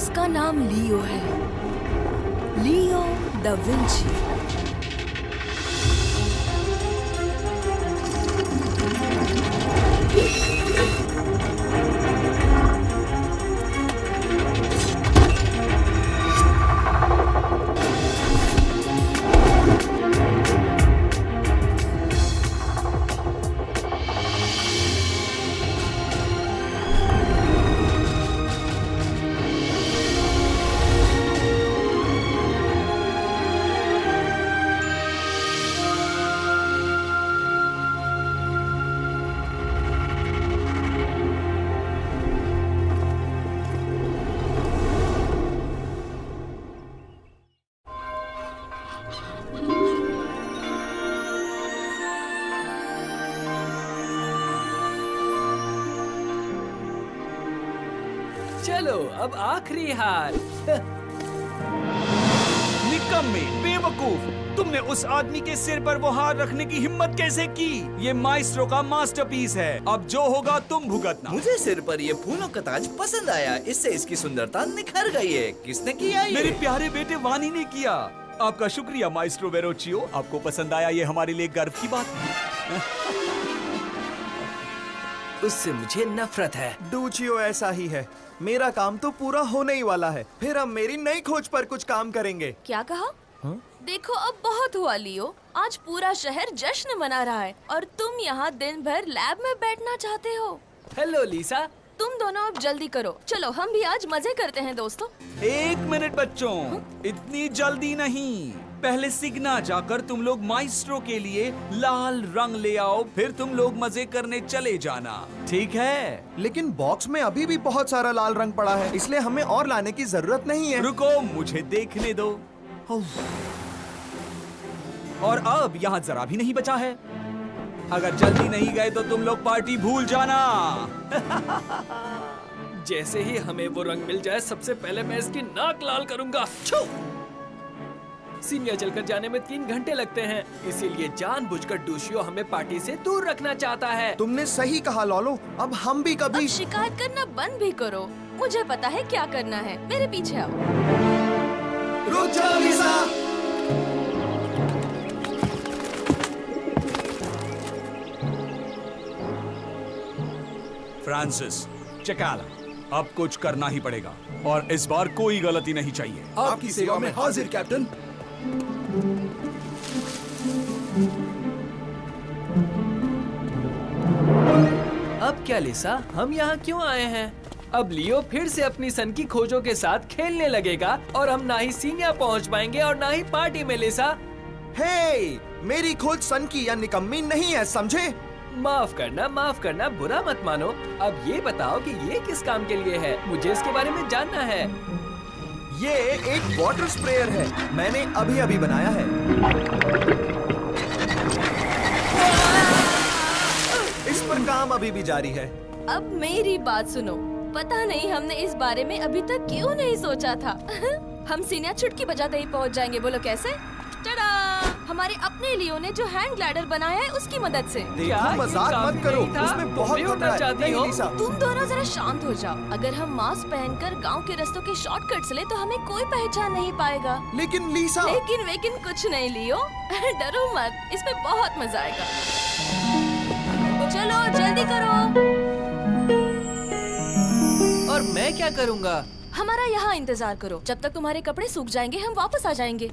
उसका नाम लियो है, लियो दा विंची। चलो अब आखिरी हार। निकम्मे, बेवकूफ, तुमने उस आदमी के सिर पर वो हार रखने की हिम्मत कैसे की? ये माइस्ट्रो का मास्टरपीस है। अब जो होगा तुम भुगतना। मुझे सिर पर ये फूलों का ताज पसंद आया। इससे इसकी सुंदरता निखर गई है। किसने किया ये? मेरे प्यारे बेटे वानी ने किया। आपका शुक्रिया माइस्ट्रो वेरोचियो। आपको पसंद आया, ये हमारे लिए गर्व की बात है। उससे मुझे नफरत है। डूचियो ऐसा ही है। मेरा काम तो पूरा होने ही वाला है, फिर हम मेरी नई खोज पर कुछ काम करेंगे। क्या कहा? देखो अब बहुत हुआ लियो। आज पूरा शहर जश्न मना रहा है और तुम यहाँ दिन भर लैब में बैठना चाहते हो। हेलो लीसा। तुम दोनों अब जल्दी करो। चलो हम भी आज मजे करते हैं दोस्तों। 1 मिनट बच्चों, इतनी जल्दी नहीं। पहले सिग्ना जाकर तुम लोग माइस्ट्रो के लिए लाल रंग ले आओ, फिर तुम लोग मजे करने चले जाना, ठीक है? लेकिन बॉक्स में अभी भी बहुत सारा लाल रंग पड़ा है, इसलिए हमें और लाने की जरूरत नहीं है। रुको, मुझे देखने दो। और अब यहाँ जरा भी नहीं बचा है। अगर जल्दी नहीं गए तो तुम लोग पार्टी भूल जाना। जैसे ही हमें वो रंग मिल जाए, सबसे पहले मैं इसकी नाक लाल करूंगा। छू! सीनियर चलकर जाने में 3 घंटे लगते हैं, इसीलिए जानबूझकर डूशियो हमें पार्टी से दूर रखना चाहता है। तुमने सही कहा लॉलो। अब हम भी कभी अब शिकायत करना बंद भी करो। मुझे पता है क्या करना है। मेरे पीछे आओ। रुक जाओ लीसा। फ्रांसिस, चिकाला, अब कुछ करना ही पड़ेगा और इस बार कोई गलती नहीं चाहिए। आपकी सेवा में हाजिर कैप्टन। अब क्या लिसा, हम यहाँ क्यों आए हैं? अब लियो फिर से अपनी सन की खोजों के साथ खेलने लगेगा और हम ना ही सीनिया पहुँच पाएंगे और ना ही पार्टी में। लिसा, हे, मेरी खोज सन की या निकम्मी नहीं है, समझे? माफ करना, बुरा मत मानो। अब ये बताओ कि ये किस काम के लिए है? मुझे इसके बारे में जानना है। ये एक वाटर स्प्रेयर है, मैंने अभी अभी बनाया है। इस पर काम अभी भी जारी है। अब मेरी बात सुनो। पता नहीं हमने इस बारे में अभी तक क्यों नहीं सोचा था। हम सीनिया चुटकी बजाते ही पहुंच जाएंगे। बोलो कैसे? टडा! हमारे अपने लियो ने जो हैंड ग्लाइडर बनाया है उसकी मदद से। देखो, मजाक मत करो, उसमें बहुत खतरा है। नहीं लीसा, तुम दोनों जरा शांत हो जाओ। अगर हम मास्क पहनकर गांव के रास्तों के शॉर्टकट्स ले तो हमें कोई पहचान नहीं पाएगा। लेकिन लीसा, लेकिन कुछ नहीं लियो। डरो मत, इसमें बहुत मजा आएगा। चलो जल्दी करो। और मैं क्या करूँगा? हमारा यहाँ इंतजार करो। जब तक तुम्हारे कपड़े सूख जाएंगे हम वापस आ जाएंगे।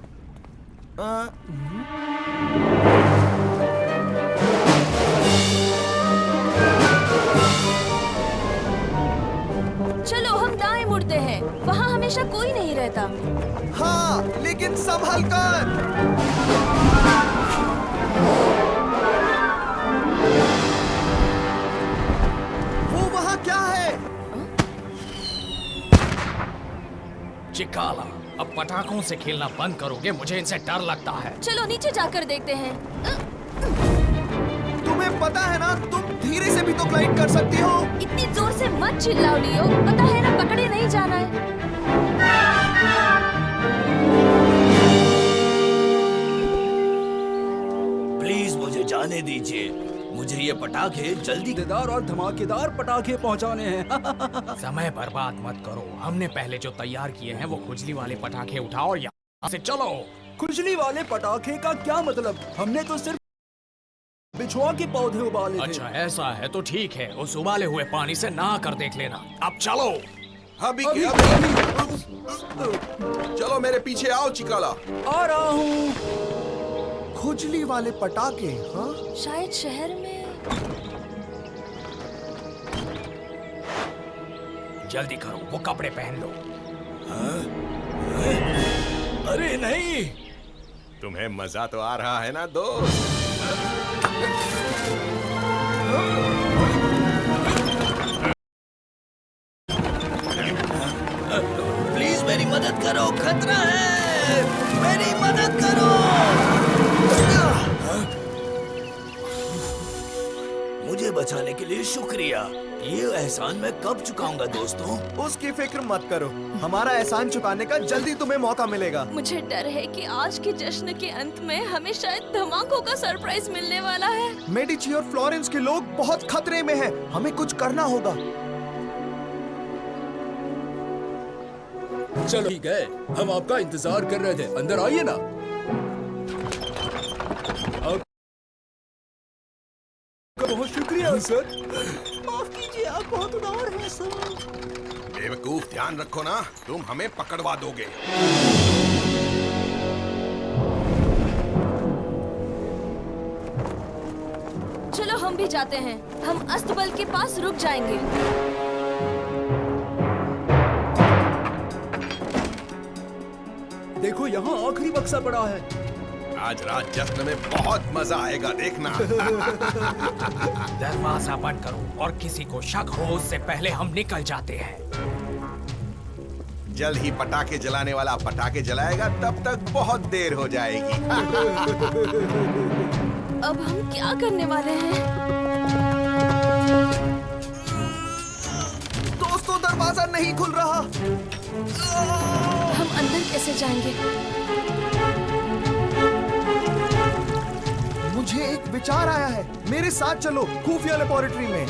चलो हम दाएं मुड़ते हैं, वहाँ हमेशा कोई नहीं रहता। हाँ, लेकिन संभल कर। वो वहाँ क्या है? चिकाला, अब पटाखों से खेलना बंद करोगे? मुझे इनसे डर लगता है। चलो नीचे जाकर देखते हैं। तुम्हें पता है ना, तुम धीरे से भी तो ग्लाइड कर सकती हो। इतनी जोर से मत चिल्लाओ लियो। पता है ना, पकड़े नहीं जाना है। प्लीज मुझे जाने दीजिए। मुझे ये पटाखे जल्दी मजेदार और धमाकेदार पटाखे पहुंचाने हैं। समय बर्बाद मत करो, हमने पहले जो तैयार किए हैं वो खुजली वाले पटाखे उठाओ और यहाँ से चलो। खुजली वाले पटाखे का क्या मतलब? हमने तो सिर्फ बिछुआ के पौधे उबाले थे। अच्छा ऐसा है तो ठीक है, उस उबाले हुए पानी से नहा कर देख लेना। अब चलो। अभी चलो मेरे पीछे आओ चिकाला। आ रहा हूँ। खुजली वाले पटाखे, हाँ? शायद शहर में। जल्दी करो, वो कपड़े पहन लो। अरे नहीं, तुम्हें मजा तो आ रहा है ना दोस्त? प्लीज मेरी मदद करो, खतरा है, मेरी मदद करो। मुझे बचाने के लिए शुक्रिया। ये एहसान मैं कब चुकाऊंगा दोस्तों? उसकी फिक्र मत करो, हमारा एहसान चुकाने का जल्दी तुम्हें मौका मिलेगा। मुझे डर है कि आज के जश्न के अंत में हमें शायद धमाकों का सरप्राइज मिलने वाला है। मेडिची और फ्लोरेंस के लोग बहुत खतरे में हैं, हमें कुछ करना होगा। चलो ठीक है, हम आपका इंतजार कर रहे थे, अंदर आइए ना। बहुत शुक्रिया सर। माफ कीजिए, आप बहुत उदार हैं सर। बेवकूफ, ध्यान रखो ना, तुम हमें पकड़वा दोगे। चलो हम भी जाते हैं, हम अस्तबल के पास रुक जाएंगे। देखो यहाँ आखिरी बक्सा पड़ा है। आज रात जश्न में बहुत मजा आएगा, देखना। दरवाजा बंद करो और किसी को शक हो उससे पहले हम निकल जाते हैं। जल्द ही पटाखे जलाने वाला पटाखे जलाएगा, तब तक बहुत देर हो जाएगी। अब हम क्या करने वाले हैं? दोस्तों, दरवाजा नहीं खुल रहा। हम अंदर कैसे जाएंगे? मुझे एक विचार आया है, मेरे साथ चलो खुफिया लेबोरेटरी में।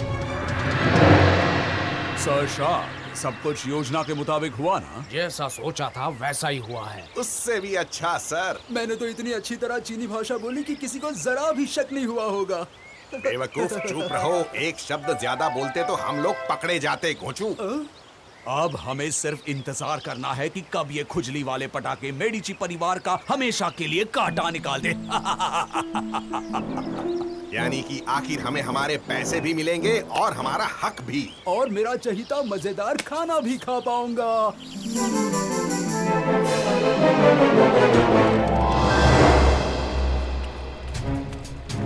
सर शाह, सब कुछ योजना के मुताबिक हुआ ना? जैसा सोचा था वैसा ही हुआ है। उससे भी अच्छा सर। मैंने तो इतनी अच्छी तरह चीनी भाषा बोली कि किसी को जरा भी शक नहीं हुआ होगा। बेवकूफ, चुप रहो, एक शब्द ज्यादा बोलते तो हम लोग पकड़े जाते। घोंचू, अब हमें सिर्फ इंतजार करना है कि कब ये खुजली वाले पटाखे मेडिची परिवार का हमेशा के लिए कांटा निकाल दे। यानी कि आखिर हमें हमारे पैसे भी मिलेंगे और हमारा हक भी। और मेरा चहीता मजेदार खाना भी खा पाऊंगा।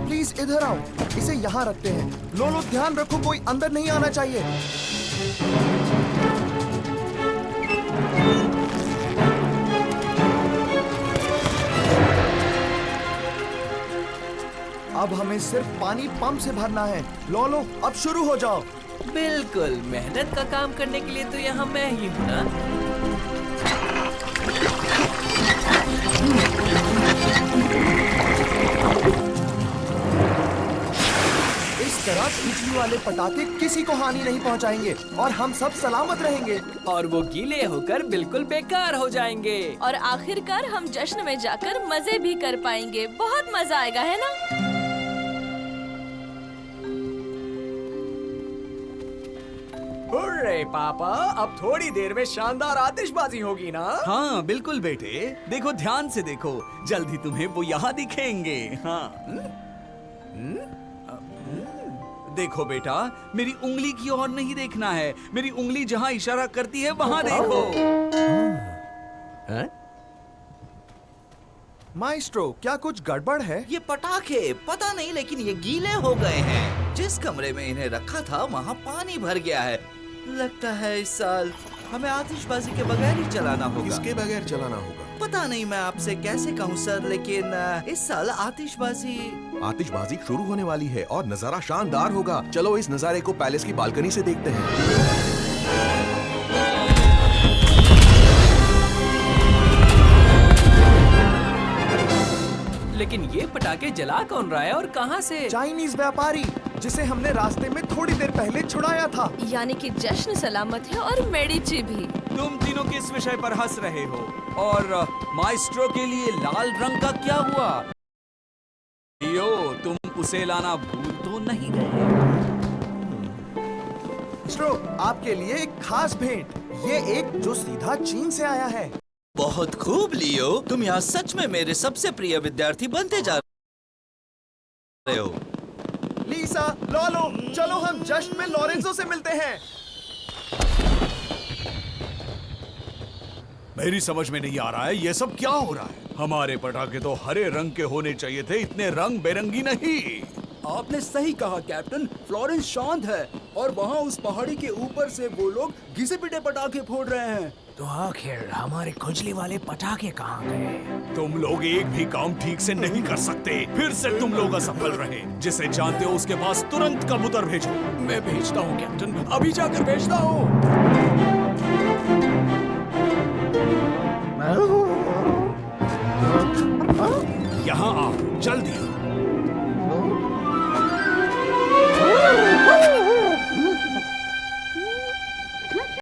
प्लीज इधर आओ, इसे यहाँ रखते हैं। लो ध्यान रखो, कोई अंदर नहीं आना चाहिए। अब हमें सिर्फ पानी पंप से भरना है। लो अब शुरू हो जाओ। बिल्कुल, मेहनत का काम करने के लिए तो यहाँ मैं ही हूँ ना। इस तरह खुजली वाले पटाखे किसी को हानि नहीं पहुंचाएंगे और हम सब सलामत रहेंगे। और वो गीले होकर बिल्कुल बेकार हो जाएंगे। और आखिरकार हम जश्न में जाकर मजे भी कर पाएंगे। बहुत मजा आएगा, है ना? हुर्रे पापा, अब थोड़ी देर में शानदार आतिशबाजी होगी ना? हाँ बिल्कुल बेटे, देखो ध्यान से देखो, जल्द ही तुम्हें वो यहाँ दिखेंगे। हाँ देखो बेटा, मेरी उंगली की ओर नहीं देखना है, मेरी उंगली जहाँ इशारा करती है वहाँ देखो। माइस्ट्रो, क्या कुछ गड़बड़ है? ये पटाखे पता नहीं, लेकिन ये गीले हो गए हैं। जिस कमरे में इन्हें रखा था वहाँ पानी भर गया है। लगता है इस साल हमें आतिशबाजी के बगैर ही चलाना होगा। इसके बगैर चलाना होगा? पता नहीं मैं आपसे कैसे कहूँ सर, लेकिन इस साल आतिशबाजी शुरू होने वाली है और नजारा शानदार होगा। चलो इस नजारे को पैलेस की बालकनी से देखते हैं। लेकिन ये पटाखे जला कौन रहा है और कहाँ से? चाइनीज व्यापारी जिसे हमने रास्ते में थोड़ी देर पहले छुड़ाया था। यानी कि जश्न सलामत है और मेडिची भी। तुम तीनों किस विषय पर हंस रहे हो? और माइस्ट्रो के लिए लाल रंग का क्या हुआ? लियो, तुम उसे लाना भूल तो नहीं गए? माइस्ट्रो, आपके लिए एक खास भेंट, ये एक जो सीधा चीन से आया है। बहुत खूब लियो, तुम यहाँ सच में मेरे सबसे प्रिय विद्यार्थी बनते जा रहे हो। लीसा, लॉलो, चलो हम जश्न में लॉरेंजो से मिलते हैं। मेरी समझ में नहीं आ रहा है ये सब क्या हो रहा है। हमारे पटाखे तो हरे रंग के होने चाहिए थे, इतने रंग बेरंगी नहीं। आपने सही कहा कैप्टन, फ्लोरेंस शांत है और वहाँ उस पहाड़ी के ऊपर से वो लोग घिसे पिटे पटाखे फोड़ रहे हैं। तो आखिर हमारे खुजली वाले पटाखे कहाँ गए? तुम लोग एक भी काम ठीक से नहीं कर सकते, फिर से तुम लोग असफल रहे। जिसे जानते हो उसके पास तुरंत कबूतर भेजो। मैं भेजता हूँ कैप्टन, अभी जाकर भेजता हूँ। यहाँ आओ जल्दी।